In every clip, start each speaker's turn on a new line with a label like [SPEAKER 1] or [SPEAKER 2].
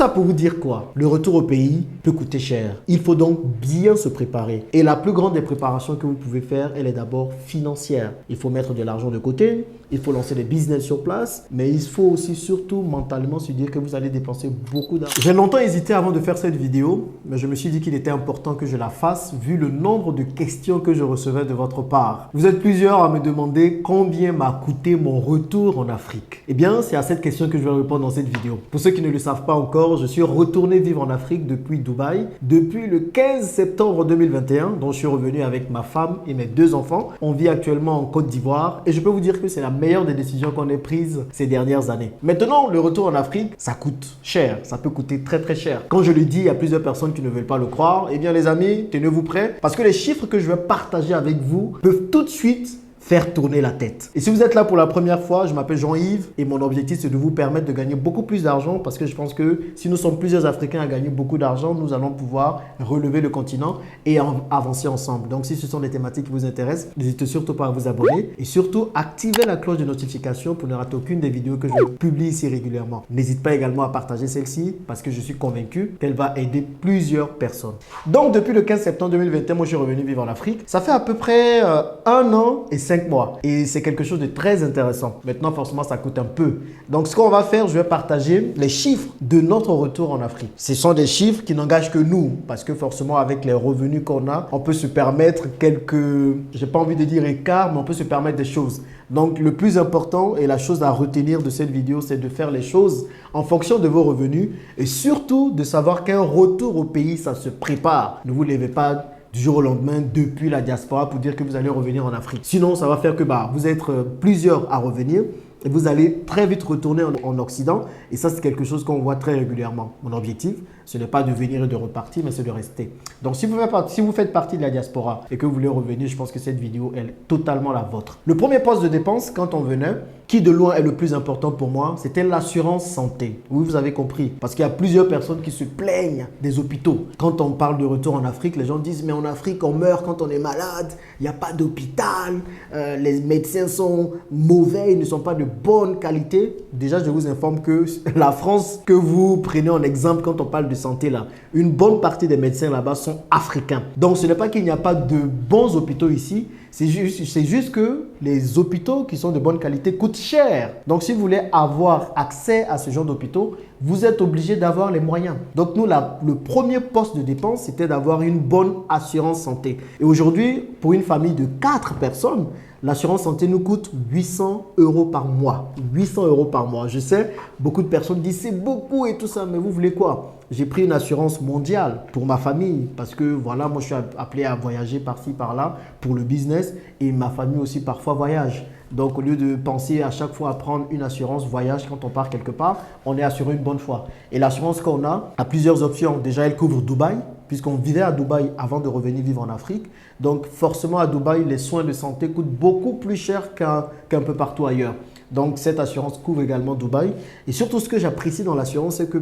[SPEAKER 1] ça pour vous dire quoi? Le retour au pays peut coûter cher. Il faut donc bien se préparer. Et la plus grande des préparations que vous pouvez faire, elle est d'abord financière. Il faut mettre de l'argent de côté, il faut lancer des business sur place, mais il faut aussi surtout mentalement se dire que vous allez dépenser beaucoup d'argent. J'ai longtemps hésité avant de faire cette vidéo, mais je me suis dit qu'il était important que je la fasse vu le nombre de questions que je recevais de votre part. Vous êtes plusieurs à me demander combien m'a coûté mon retour en Afrique. Eh bien, c'est à cette question que je vais répondre dans cette vidéo. Pour ceux qui ne le savent pas encore, je suis retourné vivre en Afrique depuis Dubaï, depuis le 15 septembre 2021, dont je suis revenu avec ma femme et mes 2 enfants. On vit actuellement en Côte d'Ivoire et je peux vous dire que c'est la meilleure des décisions qu'on ait prises ces dernières années. Maintenant, le retour en Afrique, ça coûte cher. Ça peut coûter très très cher. Quand je le dis, il y a plusieurs personnes qui ne veulent pas le croire. Eh bien les amis, tenez-vous prêts parce que les chiffres que je vais partager avec vous peuvent tout de suite faire tourner la tête. Et si vous êtes là pour la première fois, je m'appelle Jean-Yves et mon objectif c'est de vous permettre de gagner beaucoup plus d'argent parce que je pense que si nous sommes plusieurs Africains à gagner beaucoup d'argent, nous allons pouvoir relever le continent et avancer ensemble. Donc si ce sont des thématiques qui vous intéressent, n'hésitez surtout pas à vous abonner et surtout activez la cloche de notification pour ne rater aucune des vidéos que je publie ici régulièrement. N'hésite pas également à partager celle-ci parce que je suis convaincu qu'elle va aider plusieurs personnes. Donc depuis le 15 septembre 2021, moi je suis revenu vivre en Afrique. Ça fait à peu près 1 an et 5 mois. Et c'est quelque chose de très intéressant. Maintenant, forcément, ça coûte un peu. Donc, ce qu'on va faire, je vais partager les chiffres de notre retour en Afrique. Ce sont des chiffres qui n'engagent que nous. Parce que forcément, avec les revenus qu'on a, on peut se permettre quelques, j'ai pas envie de dire écarts, mais on peut se permettre des choses. Donc, le plus important et la chose à retenir de cette vidéo, c'est de faire les choses en fonction de vos revenus et surtout de savoir qu'un retour au pays, ça se prépare. Ne vous levez pas du jour au lendemain depuis la diaspora pour dire que vous allez revenir en Afrique. Sinon, ça va faire que vous êtes plusieurs à revenir et vous allez très vite retourner en Occident. Et ça, c'est quelque chose qu'on voit très régulièrement. Mon objectif, ce n'est pas de venir et de repartir, mais c'est de rester. Donc, si vous faites partie de la diaspora et que vous voulez revenir, je pense que cette vidéo est totalement la vôtre. Le premier poste de dépense, quand on venait, qui de loin est le plus important pour moi, c'était l'assurance santé. Oui, vous avez compris. Parce qu'il y a plusieurs personnes qui se plaignent des hôpitaux. Quand on parle de retour en Afrique, les gens disent « mais en Afrique, on meurt quand on est malade, il n'y a pas d'hôpital, les médecins sont mauvais, ils ne sont pas de bonne qualité ». Déjà, je vous informe que la France que vous prenez en exemple quand on parle de santé, là, une bonne partie des médecins là-bas sont africains. Donc, ce n'est pas qu'il n'y a pas de bons hôpitaux ici, c'est juste que les hôpitaux qui sont de bonne qualité coûtent cher. Donc, si vous voulez avoir accès à ce genre d'hôpitaux, vous êtes obligé d'avoir les moyens. Donc, nous, le premier poste de dépense, c'était d'avoir une bonne assurance santé. Et aujourd'hui, pour une famille de 4 personnes, l'assurance santé nous coûte 800 € par mois. 800 € par mois. Je sais, beaucoup de personnes disent c'est beaucoup et tout ça, mais vous voulez quoi? J'ai pris une assurance mondiale pour ma famille parce que voilà, moi je suis appelé à voyager par-ci, par-là pour le business et ma famille aussi parfois voyage. Donc, au lieu de penser à chaque fois à prendre une assurance voyage quand on part quelque part, on est assuré une bonne fois. Et l'assurance qu'on a plusieurs options. Déjà, elle couvre Dubaï, puisqu'on vivait à Dubaï avant de revenir vivre en Afrique. Donc, forcément, à Dubaï, les soins de santé coûtent beaucoup plus cher qu'un peu partout ailleurs. Donc, cette assurance couvre également Dubaï. Et surtout, ce que j'apprécie dans l'assurance, c'est que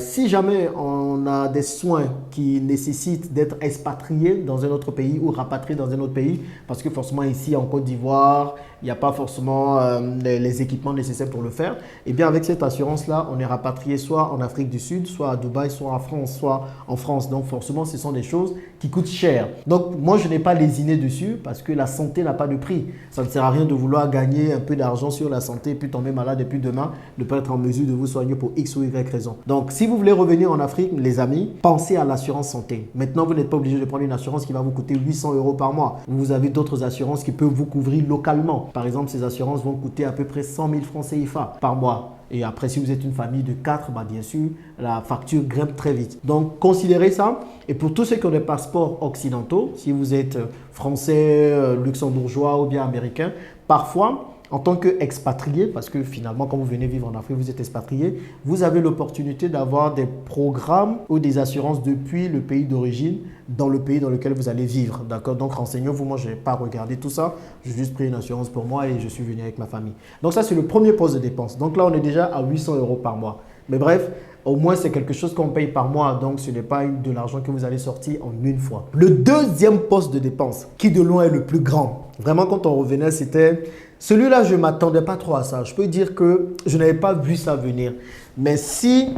[SPEAKER 1] si jamais on a des soins qui nécessitent d'être expatriés dans un autre pays ou rapatriés dans un autre pays, parce que forcément ici en Côte d'Ivoire, il n'y a pas forcément les équipements nécessaires pour le faire, et bien avec cette assurance-là, on est rapatrié soit en Afrique du Sud, soit à Dubaï, soit en France. Donc forcément, ce sont des choses qui coûtent cher. Donc moi, je n'ai pas lésiné dessus parce que la santé n'a pas de prix. Ça ne sert à rien de vouloir gagner un peu d'argent sur la santé, puis tomber malade et puis demain ne pas être en mesure de vous soigner pour X ou Y raison. Donc si vous voulez revenir en Afrique, les amis, pensez à l'assurance santé. Maintenant, vous n'êtes pas obligé de prendre une assurance qui va vous coûter 800 € par mois. Vous avez d'autres assurances qui peuvent vous couvrir localement. Par exemple, ces assurances vont coûter à peu près 100 000 francs CFA par mois. Et après, si vous êtes une famille de 4, bien sûr, la facture grimpe très vite. Donc, considérez ça. Et pour tous ceux qui ont des passeports occidentaux, si vous êtes français, luxembourgeois ou bien américain, parfois, en tant qu'expatrié, parce que finalement, quand vous venez vivre en Afrique, vous êtes expatrié, vous avez l'opportunité d'avoir des programmes ou des assurances depuis le pays d'origine dans le pays dans lequel vous allez vivre. D'accord? Donc, renseignez-vous. Moi, je n'ai pas regardé tout ça. J'ai juste pris une assurance pour moi et je suis venu avec ma famille. Donc, ça, c'est le premier poste de dépense. Donc là, on est déjà à 800 € par mois. Mais bref, au moins, c'est quelque chose qu'on paye par mois. Donc, ce n'est pas de l'argent que vous allez sortir en une fois. Le deuxième poste de dépense, qui de loin est le plus grand. Vraiment, quand on revenait, c'était... Celui-là, je ne m'attendais pas trop à ça. Je peux dire que je n'avais pas vu ça venir. Mais si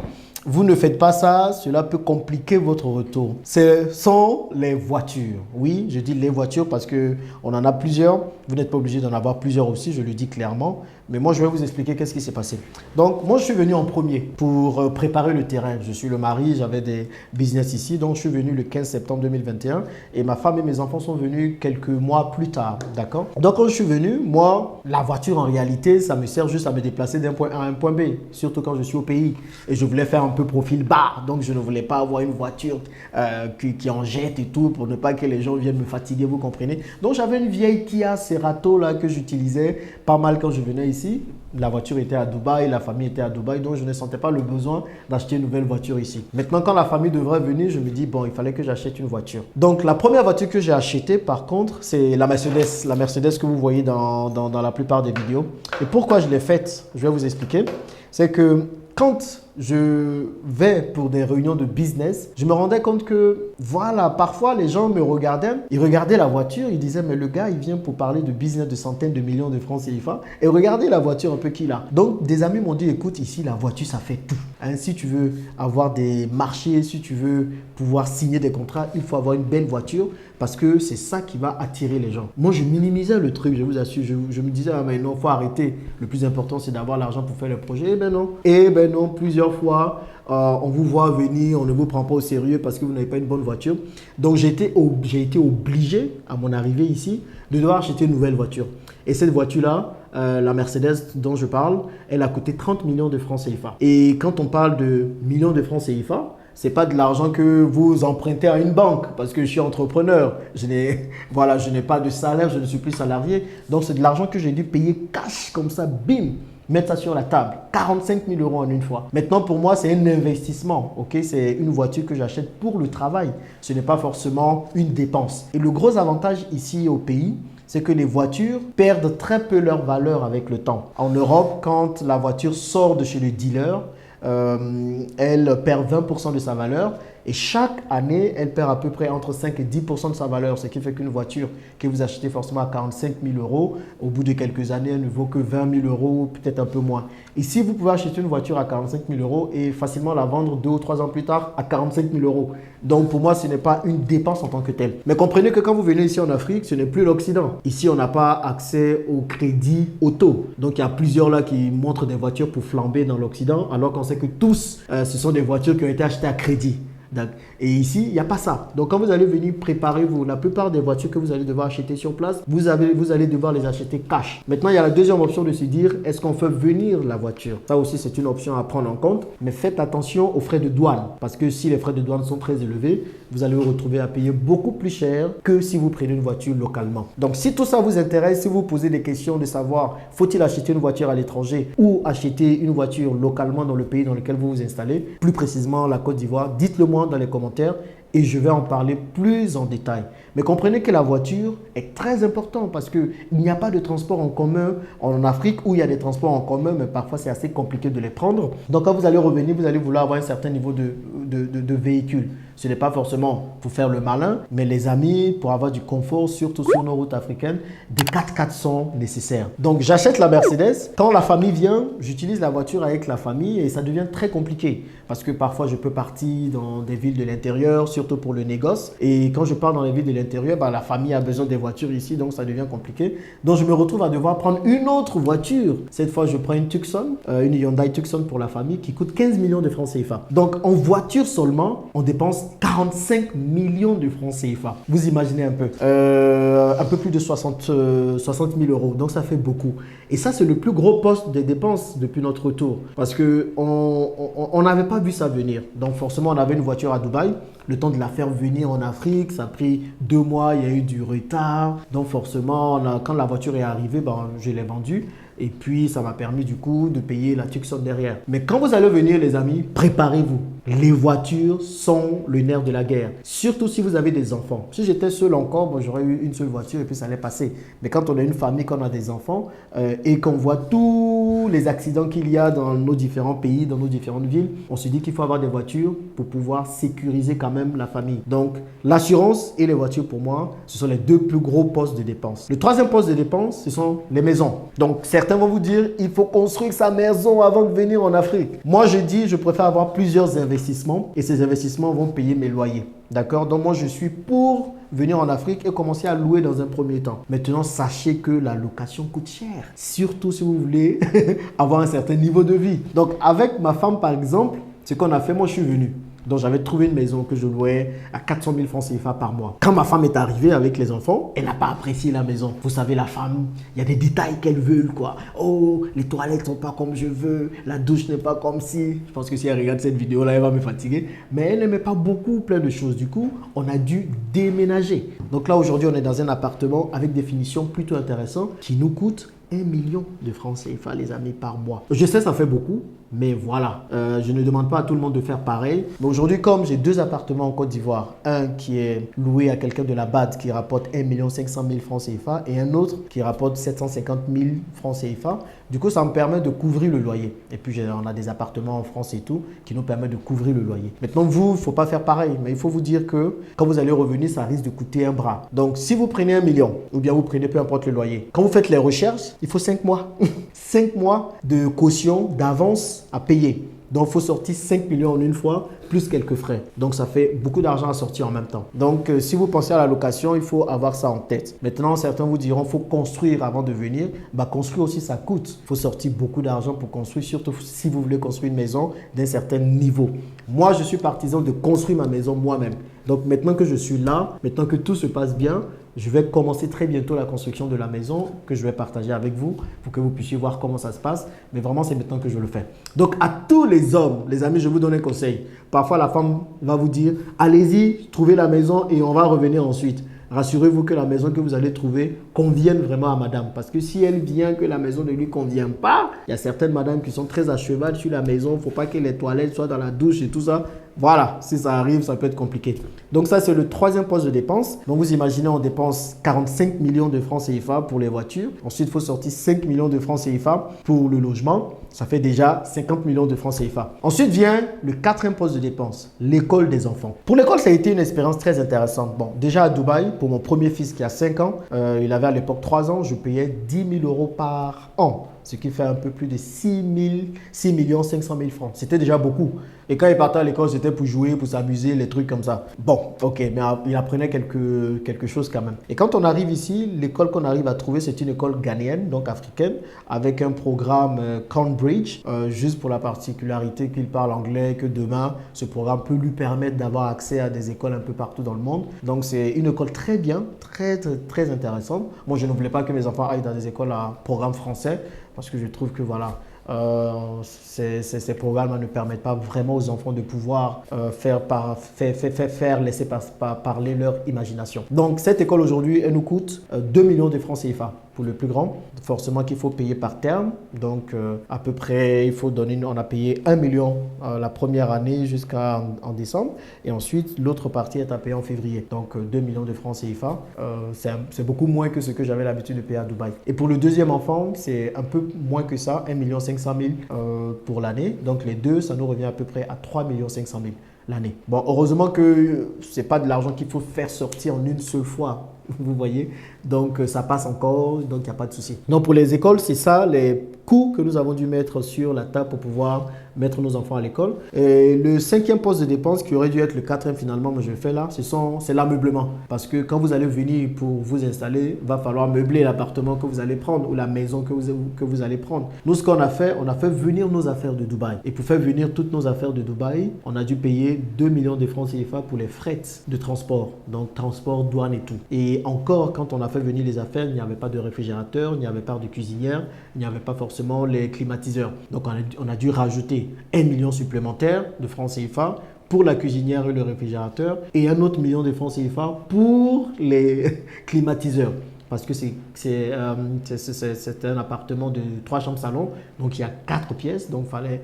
[SPEAKER 1] vous ne faites pas ça, cela peut compliquer votre retour. Ce sont les voitures. Oui, je dis les voitures parce qu'on en a plusieurs. Vous n'êtes pas obligé d'en avoir plusieurs aussi, je le dis clairement. Mais moi, je vais vous expliquer qu'est-ce qui s'est passé. Donc, moi, je suis venu en premier pour préparer le terrain. Je suis le mari, j'avais des business ici. Donc, je suis venu le 15 septembre 2021 et ma femme et mes enfants sont venus quelques mois plus tard. D'accord? Donc, quand je suis venu, moi, la voiture, en réalité, ça me sert juste à me déplacer d'un point A à un point B. Surtout quand je suis au pays. Et je voulais faire un peu profil bas. Donc, je ne voulais pas avoir une voiture qui en jette et tout pour ne pas que les gens viennent me fatiguer, vous comprenez? Donc, j'avais une vieille Kia Cerato là que j'utilisais pas mal quand je venais ici. La voiture était à Dubaï, la famille était à Dubaï, donc je ne sentais pas le besoin d'acheter une nouvelle voiture ici. Maintenant, quand la famille devrait venir, je me dis, bon, il fallait que j'achète une voiture. Donc, la première voiture que j'ai achetée, par contre, c'est la Mercedes que vous voyez dans la plupart des vidéos. Et pourquoi je l'ai faite, je vais vous expliquer. C'est que quand je vais pour des réunions de business, je me rendais compte que, voilà, parfois les gens me regardaient, ils regardaient la voiture, ils disaient, mais le gars, il vient pour parler de business de centaines de millions de francs CFA et regardez la voiture un peu qu'il a. Donc, des amis m'ont dit, écoute, ici, la voiture, ça fait tout. Hein, si tu veux avoir des marchés, si tu veux pouvoir signer des contrats, il faut avoir une belle voiture parce que c'est ça qui va attirer les gens. Moi, je minimisais le truc, je vous assure. Je me disais, ah, mais non, il faut arrêter. Le plus important, c'est d'avoir l'argent pour faire le projet. Eh ben non, plusieurs fois, on vous voit venir, on ne vous prend pas au sérieux parce que vous n'avez pas une bonne voiture. Donc, j'ai été obligé, à mon arrivée ici, de devoir acheter une nouvelle voiture. Et cette voiture-là, la Mercedes dont je parle, elle a coûté 30 millions de francs CFA. Et quand on parle de millions de francs CFA, ce n'est pas de l'argent que vous empruntez à une banque parce que je suis entrepreneur. Je n'ai pas de salaire, je ne suis plus salarié. Donc, c'est de l'argent que j'ai dû payer cash comme ça, bim, mettre ça sur la table. 45 000 euros en une fois. Maintenant, pour moi, c'est un investissement. Okay? C'est une voiture que j'achète pour le travail. Ce n'est pas forcément une dépense. Et le gros avantage ici au pays, c'est que les voitures perdent très peu leur valeur avec le temps. En Europe, quand la voiture sort de chez le dealer, elle perd 20% de sa valeur et chaque année, elle perd à peu près entre 5 et 10% de sa valeur, ce qui fait qu'une voiture que vous achetez forcément à 45 000 euros, au bout de quelques années, elle ne vaut que 20 000 euros, peut-être un peu moins. Ici, vous pouvez acheter une voiture à 45 000 euros et facilement la vendre 2 ou 3 ans plus tard à 45 000 euros. Donc, pour moi, ce n'est pas une dépense en tant que telle. Mais comprenez que quand vous venez ici en Afrique, ce n'est plus l'Occident. Ici, on n'a pas accès au crédit auto. Donc, il y a plusieurs là qui montrent des voitures pour flamber dans l'Occident, alors qu'on sait que tous, ce sont des voitures qui ont été achetées à crédit. Et ici, il n'y a pas ça. Donc, quand vous allez venir préparer la plupart des voitures que vous allez devoir acheter sur place, vous allez devoir les acheter cash. Maintenant, il y a la deuxième option de se dire, est-ce qu'on fait venir la voiture? Ça aussi, c'est une option à prendre en compte. Mais faites attention aux frais de douane. Parce que si les frais de douane sont très élevés, vous allez vous retrouver à payer beaucoup plus cher que si vous prenez une voiture localement. Donc, si tout ça vous intéresse, si vous posez des questions de savoir, faut-il acheter une voiture à l'étranger ou acheter une voiture localement dans le pays dans lequel vous vous installez, plus précisément la Côte d'Ivoire, dites-le moi dans les commentaires et je vais en parler plus en détail. Mais comprenez que la voiture est très importante parce qu'il n'y a pas de transport en commun en Afrique où il y a des transports en commun, mais parfois c'est assez compliqué de les prendre. Donc quand vous allez revenir, vous allez vouloir avoir un certain niveau de véhicule. Ce n'est pas forcément pour faire le malin, mais les amis, pour avoir du confort, surtout sur nos routes africaines, des 4x4 sont nécessaires. Donc j'achète la Mercedes. Quand la famille vient, j'utilise la voiture avec la famille et ça devient très compliqué parce que parfois je peux partir dans des villes de l'intérieur, surtout pour le négoce. Et quand je pars dans les villes de l'intérieur, la famille a besoin des voitures ici, donc ça devient compliqué. Donc je me retrouve à devoir prendre une autre voiture. Cette fois, je prends une Tucson, une Hyundai Tucson pour la famille qui coûte 15 millions de francs CFA. Donc en voiture seulement, on dépense 45 millions de francs CFA. Vous imaginez un peu plus de 60 000 euros. Donc ça fait beaucoup. Et ça, c'est le plus gros poste des dépenses depuis notre retour. Parce qu'on n'avait pas vu ça venir. Donc forcément, on avait une voiture à Dubaï. Le temps de la faire venir en Afrique, ça a pris 2 mois, il y a eu du retard. Donc forcément, quand la voiture est arrivée, je l'ai vendue. Et puis, ça m'a permis du coup de payer la Tucson derrière. Mais quand vous allez venir, les amis, préparez-vous. Les voitures sont le nerf de la guerre. Surtout si vous avez des enfants. Si j'étais seul encore, bon, j'aurais eu une seule voiture et puis ça allait passer. Mais quand on a une famille, qu'on a des enfants et qu'on voit tous les accidents qu'il y a dans nos différents pays, dans nos différentes villes, on se dit qu'il faut avoir des voitures pour pouvoir sécuriser quand même la famille. Donc, l'assurance et les voitures, pour moi, ce sont les deux plus gros postes de dépenses. Le troisième poste de dépenses, ce sont les maisons. Donc, certains vont vous dire, il faut construire sa maison avant de venir en Afrique. Moi, je dis, je préfère avoir plusieurs investissements et ces investissements vont payer mes loyers. D'accord? Donc, moi, je suis pour venir en Afrique et commencer à louer dans un premier temps. Maintenant, sachez que la location coûte cher. Surtout si vous voulez avoir un certain niveau de vie. Donc, avec ma femme, par exemple, ce qu'on a fait, moi, je suis venu. Donc, j'avais trouvé une maison que je louais à 400 000 francs CFA par mois. Quand ma femme est arrivée avec les enfants, elle n'a pas apprécié la maison. Vous savez, la femme, il y a des détails qu'elle veut, quoi. Oh, les toilettes ne sont pas comme je veux. La douche n'est pas comme si. Je pense que si elle regarde cette vidéo-là, elle va me fatiguer. Mais elle n'aimait pas beaucoup plein de choses. Du coup, on a dû déménager. Donc là, aujourd'hui, on est dans un appartement avec des finitions plutôt intéressantes qui nous coûtent 1 million de francs CFA, les amis, par mois. Je sais, ça fait beaucoup, mais voilà. Je ne demande pas à tout le monde de faire pareil. Mais aujourd'hui, comme j'ai deux appartements en Côte d'Ivoire, un qui est loué à quelqu'un de la BAD qui rapporte 1 500 000 francs CFA et un autre qui rapporte 750 000 francs CFA, du coup, ça me permet de couvrir le loyer. Et puis, on a des appartements en France et tout qui nous permettent de couvrir le loyer. Maintenant, vous, il ne faut pas faire pareil, mais il faut vous dire que quand vous allez revenir, ça risque de coûter un bras. Donc, si vous prenez 1 million ou bien vous prenez peu importe le loyer, quand vous faites les recherches, il faut 5 mois. 5 mois de caution, d'avance à payer. Donc, il faut sortir 5 millions en une fois, plus quelques frais. Donc, ça fait beaucoup d'argent à sortir en même temps. Donc, si vous pensez à la location, il faut avoir ça en tête. Maintenant, certains vous diront, il faut construire avant de venir. Bah, construire aussi, ça coûte. Il faut sortir beaucoup d'argent pour construire, surtout si vous voulez construire une maison d'un certain niveau. Moi, je suis partisan de construire ma maison moi-même. Donc, maintenant que je suis là, maintenant que tout se passe bien, je vais commencer très bientôt la construction de la maison que je vais partager avec vous pour que vous puissiez voir comment ça se passe. Mais vraiment, c'est maintenant que je le fais. Donc, à tous les hommes, les amis, je vous donne un conseil. Parfois, la femme va vous dire, allez-y, trouvez la maison et on va revenir ensuite. Rassurez-vous que la maison que vous allez trouver convienne vraiment à madame. Parce que si elle vient que la maison ne lui convient pas, il y a certaines madames qui sont très à cheval sur la maison. Il ne faut pas que les toilettes soient dans la douche et tout ça. Voilà, si ça arrive, ça peut être compliqué. Donc ça, c'est le troisième poste de dépense. Donc vous imaginez, on dépense 45 millions de francs CFA pour les voitures. Ensuite, il faut sortir 5 millions de francs CFA pour le logement. Ça fait déjà 50 millions de francs CFA. Ensuite vient le quatrième poste de dépense, l'école des enfants. Pour l'école, ça a été une expérience très intéressante. Bon, déjà à Dubaï, pour mon premier fils qui a 5 ans, il avait à l'époque 3 ans, je payais 10 000 euros par an. Ce qui fait un peu plus de 6 500 000 francs. C'était déjà beaucoup. Et quand il partait à l'école, c'était pour jouer, pour s'amuser, les trucs comme ça. Bon, ok, mais il apprenait quelque chose quand même. Et quand on arrive ici, l'école qu'on arrive à trouver, c'est une école ghanéenne, donc africaine, avec un programme Cambridge, juste pour la particularité qu'il parle anglais, que demain, ce programme peut lui permettre d'avoir accès à des écoles un peu partout dans le monde. Donc, c'est une école très bien, très intéressante. Moi, je ne voulais pas que mes enfants aillent dans des écoles à programme français, parce que je trouve que voilà, ces programmes ne permettent pas vraiment aux enfants de pouvoir laisser parler leur imagination. Donc cette école aujourd'hui, elle nous coûte 2 millions de francs CFA pour le plus grand. Forcément qu'il faut payer par terme. Donc à peu près, il faut donner, on a payé 1 million la première année jusqu'en décembre. Et ensuite, l'autre partie est à payer en février. Donc 2 millions de francs CFA. C'est beaucoup moins que ce que j'avais l'habitude de payer à Dubaï. Et pour le deuxième enfant, c'est un peu moins que ça, 1 500 000 pour l'année. Donc les deux, ça nous revient à peu près à 3 500 000 l'année. Bon, heureusement que ce n'est pas de l'argent qu'il faut faire sortir en une seule fois. Vous voyez, donc ça passe encore, donc il n'y a pas de souci. Donc pour les écoles, c'est ça les coûts que nous avons dû mettre sur la table pour pouvoir mettre nos enfants à l'école. Et le cinquième poste de dépense qui aurait dû être le quatrième finalement, mais je le fais là, c'est l'ameublement. Parce que quand vous allez venir pour vous installer, il va falloir meubler l'appartement que vous allez prendre ou la maison que vous allez prendre. Nous, ce qu'on a fait, on a fait venir nos affaires de Dubaï. Et pour faire venir toutes nos affaires de Dubaï, on a dû payer 2 millions de francs CFA pour les frais de transport. Donc transport, douane et tout. Et encore, quand on a fait venir les affaires, il n'y avait pas de réfrigérateur, il n'y avait pas de cuisinière, il n'y avait pas forcément les climatiseurs. Donc on a dû rajouter 1 million supplémentaire de francs CFA pour la cuisinière et le réfrigérateur et un autre million de francs CFA pour les climatiseurs. Parce que c'est un appartement de 3 chambres salon, donc il y a 4 pièces, donc il fallait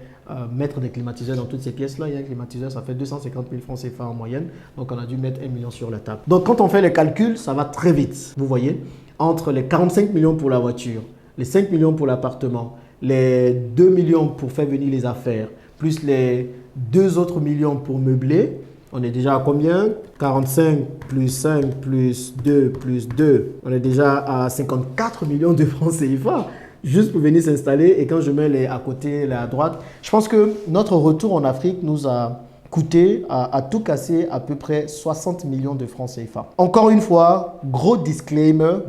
[SPEAKER 1] mettre des climatiseurs dans toutes ces pièces-là. Il y a un climatiseur, ça fait 250 000 francs CFA en moyenne. Donc, on a dû mettre 1 million sur la table. Donc, quand on fait les calculs, ça va très vite. Vous voyez, entre les 45 millions pour la voiture, les 5 millions pour l'appartement, les 2 millions pour faire venir les affaires, plus les 2 autres millions pour meubler, on est déjà à combien? 45 plus 5 plus 2 plus 2. On est déjà à 54 millions de francs CFA. Juste pour venir s'installer. Et quand je mets les à côté, les à droite, je pense que notre retour en Afrique nous a coûté à tout casser à peu près 60 millions de francs CFA. Encore une fois, gros disclaimer,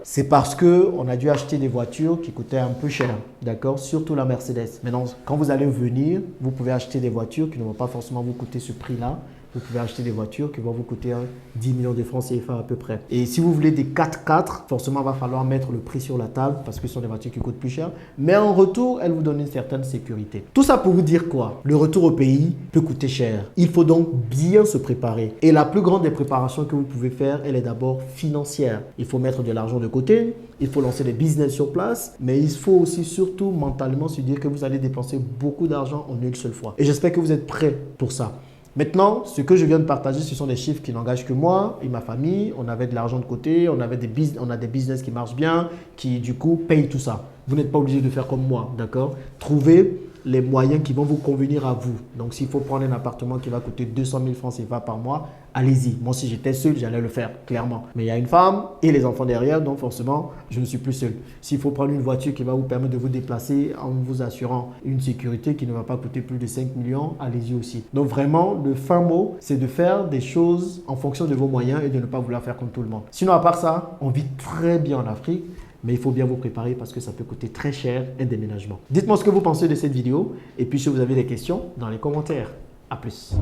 [SPEAKER 1] c'est parce qu'on a dû acheter des voitures qui coûtaient un peu cher, d'accord? Surtout la Mercedes. Maintenant, quand vous allez venir, vous pouvez acheter des voitures qui ne vont pas forcément vous coûter ce prix-là. Vous pouvez acheter des voitures qui vont vous coûter 10 millions de francs CFA à peu près. Et si vous voulez des 4x4, forcément, il va falloir mettre le prix sur la table parce que ce sont des voitures qui coûtent plus cher. Mais en retour, elles vous donnent une certaine sécurité. Tout ça pour vous dire quoi? Le retour au pays peut coûter cher. Il faut donc bien se préparer. Et la plus grande des préparations que vous pouvez faire, elle est d'abord financière. Il faut mettre de l'argent de côté, il faut lancer des business sur place, mais il faut aussi surtout mentalement se dire que vous allez dépenser beaucoup d'argent en une seule fois. Et j'espère que vous êtes prêts pour ça. Maintenant, ce que je viens de partager, ce sont des chiffres qui n'engagent que moi et ma famille. On avait de l'argent de côté, on a des business qui marchent bien, qui du coup payent tout ça. Vous n'êtes pas obligé de faire comme moi, d'accord? Trouvez les moyens qui vont vous convenir à vous. Donc, s'il faut prendre un appartement qui va coûter 200 000 francs CFA par mois, allez-y. Moi, si j'étais seul, j'allais le faire, clairement. Mais il y a une femme et les enfants derrière, donc forcément, je ne suis plus seul. S'il faut prendre une voiture qui va vous permettre de vous déplacer en vous assurant une sécurité qui ne va pas coûter plus de 5 millions, allez-y aussi. Donc, vraiment, le fin mot, c'est de faire des choses en fonction de vos moyens et de ne pas vouloir faire comme tout le monde. Sinon, à part ça, on vit très bien en Afrique. Mais il faut bien vous préparer parce que ça peut coûter très cher un déménagement. Dites-moi ce que vous pensez de cette vidéo et puis si vous avez des questions dans les commentaires. À plus.